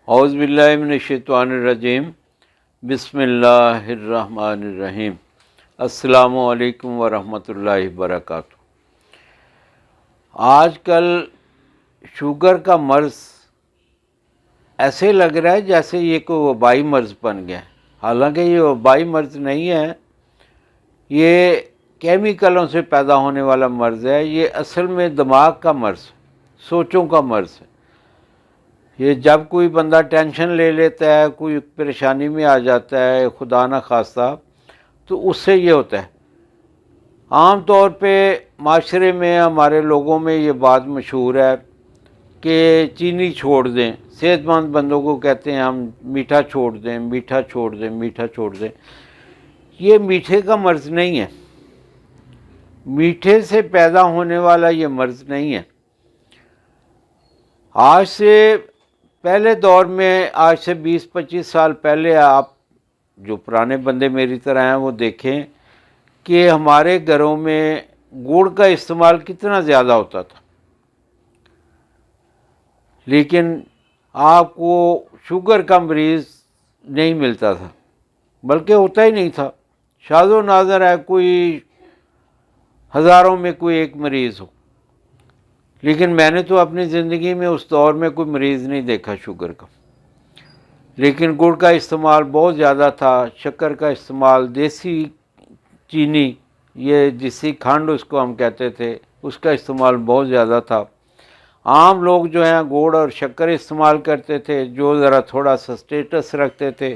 اعوذ باللہ من الشیطان الرجیم بسم اللہ الرحمن الرحیم السلام علیکم ورحمۃ اللہ وبرکاتہ۔ آج کل شوگر کا مرض ایسے لگ رہا ہے جیسے یہ کوئی وبائی مرض بن گیا ہے، حالانکہ یہ وبائی مرض نہیں ہے، یہ کیمیکلوں سے پیدا ہونے والا مرض ہے۔ یہ اصل میں دماغ کا مرض ہے، سوچوں کا مرض ہے۔ یہ جب کوئی بندہ ٹینشن لے لیتا ہے، کوئی پریشانی میں آ جاتا ہے، خدا نہ خواستہ، تو اس سے یہ ہوتا ہے۔ عام طور پہ معاشرے میں ہمارے لوگوں میں یہ بات مشہور ہے کہ چینی چھوڑ دیں۔ صحت مند بندوں کو کہتے ہیں ہم میٹھا چھوڑ دیں، میٹھا چھوڑ دیں، میٹھا چھوڑ دیں۔ یہ میٹھے کا مرض نہیں ہے، میٹھے سے پیدا ہونے والا یہ مرض نہیں ہے۔ آج سے پہلے دور میں، آج سے 20-25 سال پہلے، آپ جو پرانے بندے میری طرح ہیں وہ دیکھیں کہ ہمارے گھروں میں گڑ کا استعمال کتنا زیادہ ہوتا تھا، لیکن آپ کو شوگر کا مریض نہیں ملتا تھا، بلکہ ہوتا ہی نہیں تھا۔ شاذ و نادر ہے کوئی ہزاروں میں کوئی ایک مریض ہو، لیکن میں نے تو اپنی زندگی میں اس دور میں کوئی مریض نہیں دیکھا شوگر کا۔ لیکن گڑ کا استعمال بہت زیادہ تھا، شکر کا استعمال، دیسی چینی، یہ دیسی کھنڈ اس کو ہم کہتے تھے، اس کا استعمال بہت زیادہ تھا۔ عام لوگ جو ہیں گڑ اور شکر استعمال کرتے تھے، جو ذرا تھوڑا سا سٹیٹس رکھتے تھے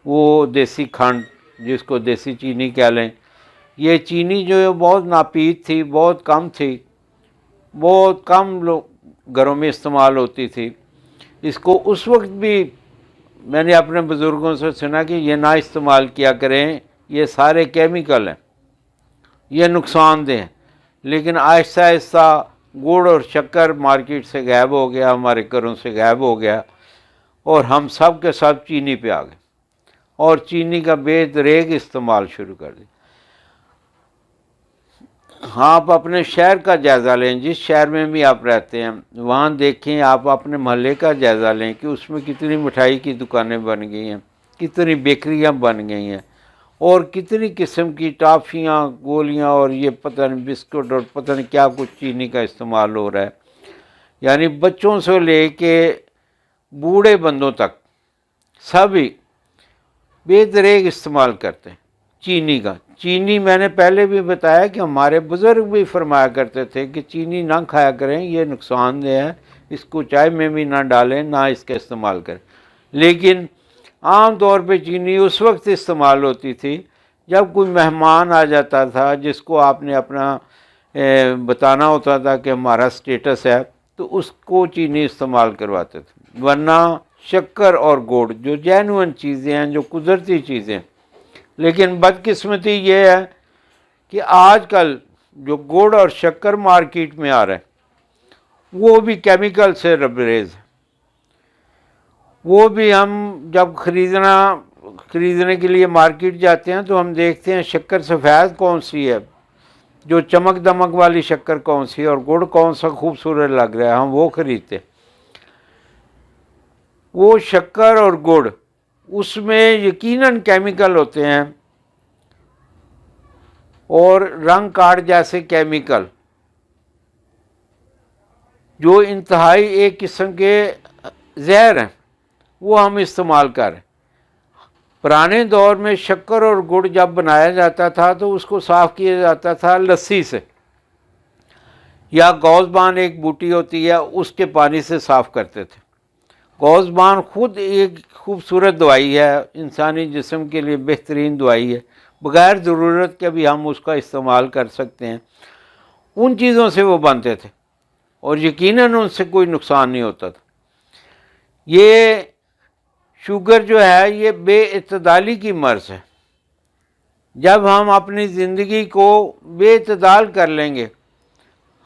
وہ دیسی کھنڈ، جس کو دیسی چینی کہہ لیں۔ یہ چینی جو ہے بہت ناپید تھی، بہت کم تھی، بہت کم لوگ گھروں میں استعمال ہوتی تھی۔ اس کو اس وقت بھی میں نے اپنے بزرگوں سے سنا کہ یہ نہ استعمال کیا کریں، یہ سارے کیمیکل ہیں، یہ نقصان دہ ہیں۔ لیکن آہستہ آہستہ گڑ اور شکر مارکیٹ سے غائب ہو گیا، ہمارے گھروں سے غائب ہو گیا، اور ہم سب کے سب چینی پہ آ گئے اور چینی کا بے دریغ استعمال شروع کر دیا۔ ہاں، آپ اپنے شہر کا جائزہ لیں، جس شہر میں بھی آپ رہتے ہیں وہاں دیکھیں، آپ اپنے محلے کا جائزہ لیں کہ اس میں کتنی مٹھائی کی دکانیں بن گئی ہیں، کتنی بیکریاں بن گئی ہیں، اور کتنی قسم کی ٹافیاں، گولیاں، اور یہ پتہ نہیں بسکٹ اور پتہ نہیں کیا کچھ چینی کا استعمال ہو رہا ہے۔ یعنی بچوں سے لے کے بوڑھے بندوں تک سبھی بے دریغ استعمال کرتے ہیں چینی کا۔ چینی میں نے پہلے بھی بتایا کہ ہمارے بزرگ بھی فرمایا کرتے تھے کہ چینی نہ کھایا کریں، یہ نقصان دہ ہے، اس کو چائے میں بھی نہ ڈالیں، نہ اس کا استعمال کریں۔ لیکن عام طور پہ چینی اس وقت استعمال ہوتی تھی جب کوئی مہمان آ جاتا تھا جس کو آپ نے اپنا بتانا ہوتا تھا کہ ہمارا سٹیٹس ہے، تو اس کو چینی استعمال کرواتے تھے۔ ورنہ شکر اور گڑ جو جینوئن چیزیں ہیں، جو قدرتی چیزیں ہیں۔ لیکن بدقسمتی یہ ہے کہ آج کل جو گڑ اور شکر مارکیٹ میں آ رہے ہیں وہ بھی کیمیکل سے لبریز ہے۔ وہ بھی ہم جب خریدنے کے لیے مارکیٹ جاتے ہیں تو ہم دیکھتے ہیں شکر سفید کون سی ہے، جو چمک دمک والی شکر کون سی ہے، اور گڑ کون سا خوبصورت لگ رہا ہے، ہم وہ خریدتے ہیں۔ وہ شکر اور گڑ، اس میں یقیناً کیمیکل ہوتے ہیں، اور رنگ کاٹ جیسے کیمیکل، جو انتہائی ایک قسم کے زہر ہیں، وہ ہم استعمال کر رہے ہیں۔ پرانے دور میں شکر اور گڑ جب بنایا جاتا تھا تو اس کو صاف کیا جاتا تھا لسی سے، یا گوزبان ایک بوٹی ہوتی ہے، اس کے پانی سے صاف کرتے تھے۔ گوزبان خود ایک خوبصورت دوائی ہے، انسانی جسم کے لیے بہترین دوائی ہے، بغیر ضرورت کے بھی ہم اس کا استعمال کر سکتے ہیں۔ ان چیزوں سے وہ بنتے تھے اور یقیناً ان سے کوئی نقصان نہیں ہوتا تھا۔ یہ شوگر جو ہے یہ بے اعتدالی کی مرض ہے۔ جب ہم اپنی زندگی کو بے اعتدال کر لیں گے،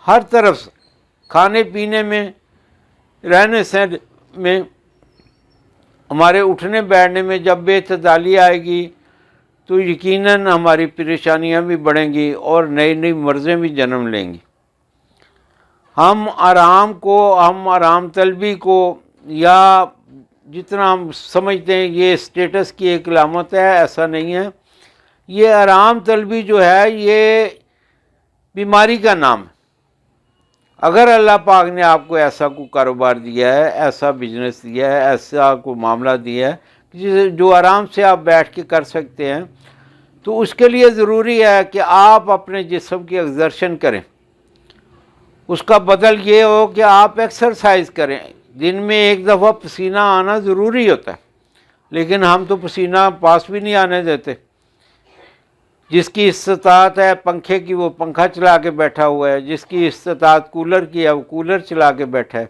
ہر طرف سے، کھانے پینے میں، رہنے سہنے میں، ہمارے اٹھنے بیٹھنے میں جب بے اعتدالی آئے گی تو یقیناً ہماری پریشانیاں بھی بڑھیں گی اور نئی نئی مرضیں بھی جنم لیں گی۔ ہم آرام طلبی کو یا جتنا ہم سمجھتے ہیں یہ اسٹیٹس کی ایک علامت ہے، ایسا نہیں ہے۔ یہ آرام طلبی جو ہے یہ بیماری کا نام ہے۔ اگر اللہ پاک نے آپ کو ایسا کوئی کاروبار دیا ہے، ایسا بزنس دیا ہے، ایسا کوئی معاملہ دیا ہے جو آرام سے آپ بیٹھ کے کر سکتے ہیں، تو اس کے لیے ضروری ہے کہ آپ اپنے جسم کی ایکسرشن کریں۔ اس کا بدل یہ ہو کہ آپ ایکسرسائز کریں۔ دن میں ایک دفعہ پسینہ آنا ضروری ہوتا ہے، لیکن ہم تو پسینہ پاس بھی نہیں آنے دیتے۔ جس کی استطاعت ہے پنکھے کی وہ پنکھا چلا کے بیٹھا ہوا ہے، جس کی استطاعت کولر کی ہے وہ کولر چلا کے بیٹھا ہے،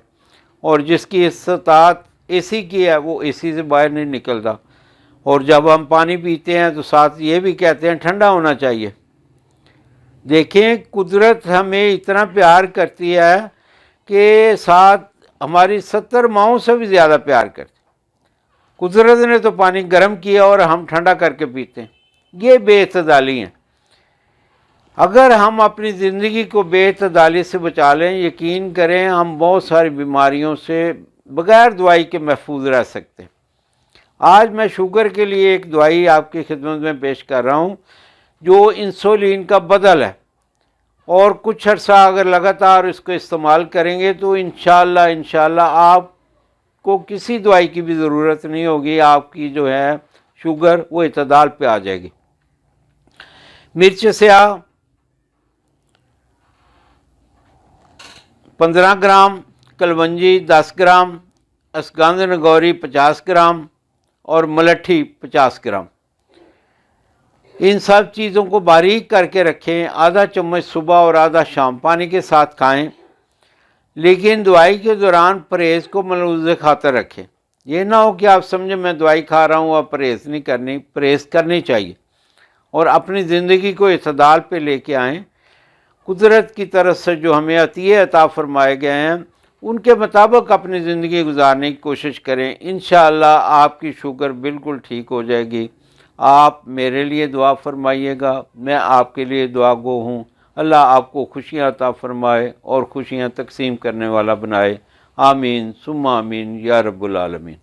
اور جس کی استطاعت اے سی کی ہے وہ اے سی سے باہر نہیں نکلتا۔ اور جب ہم پانی پیتے ہیں تو ساتھ یہ بھی کہتے ہیں ٹھنڈا ہونا چاہیے۔ دیکھیں قدرت ہمیں اتنا پیار کرتی ہے کہ ساتھ ہماری 70 ماؤں سے بھی زیادہ پیار کرتی۔ قدرت نے تو پانی گرم کیا اور ہم ٹھنڈا کر کے پیتے ہیں۔ یہ بے اعتدالی ہیں۔ اگر ہم اپنی زندگی کو بے اعتدالی سے بچا لیں، یقین کریں ہم بہت ساری بیماریوں سے بغیر دوائی کے محفوظ رہ سکتے ہیں۔ آج میں شوگر کے لیے ایک دوائی آپ کی خدمت میں پیش کر رہا ہوں جو انسولین کا بدل ہے، اور کچھ عرصہ اگر لگاتار اس کو استعمال کریں گے تو انشاءاللہ آپ کو کسی دوائی کی بھی ضرورت نہیں ہوگی۔ آپ کی جو ہے شوگر وہ اعتدال پہ آ جائے گی۔ مرچ سیاہ 15 گرام، کلونجی 10 گرام، اسگندھ نگوری 50 گرام اور ملٹھی 50 گرام۔ ان سب چیزوں کو باریک کر کے رکھیں، آدھا چمچ صبح اور آدھا شام پانی کے ساتھ کھائیں، لیکن دوائی کے دوران پرہیز کو ملحوظ خاطر رکھیں۔ یہ نہ ہو کہ آپ سمجھیں میں دوائی کھا رہا ہوں اب پرہیز نہیں کرنی، پرہیز کرنی چاہیے، اور اپنی زندگی کو اعتدال پہ لے کے آئیں۔ قدرت کی طرف سے جو ہمیں عطیے عطا فرمائے گئے ہیں ان کے مطابق اپنی زندگی گزارنے کی کوشش کریں۔ انشاءاللہ آپ کی شوگر بالکل ٹھیک ہو جائے گی۔ آپ میرے لیے دعا فرمائیے گا، میں آپ کے لیے دعا گو ہوں۔ اللہ آپ کو خوشیاں عطا فرمائے اور خوشیاں تقسیم کرنے والا بنائے۔ آمین ثم آمین یا رب العالمین۔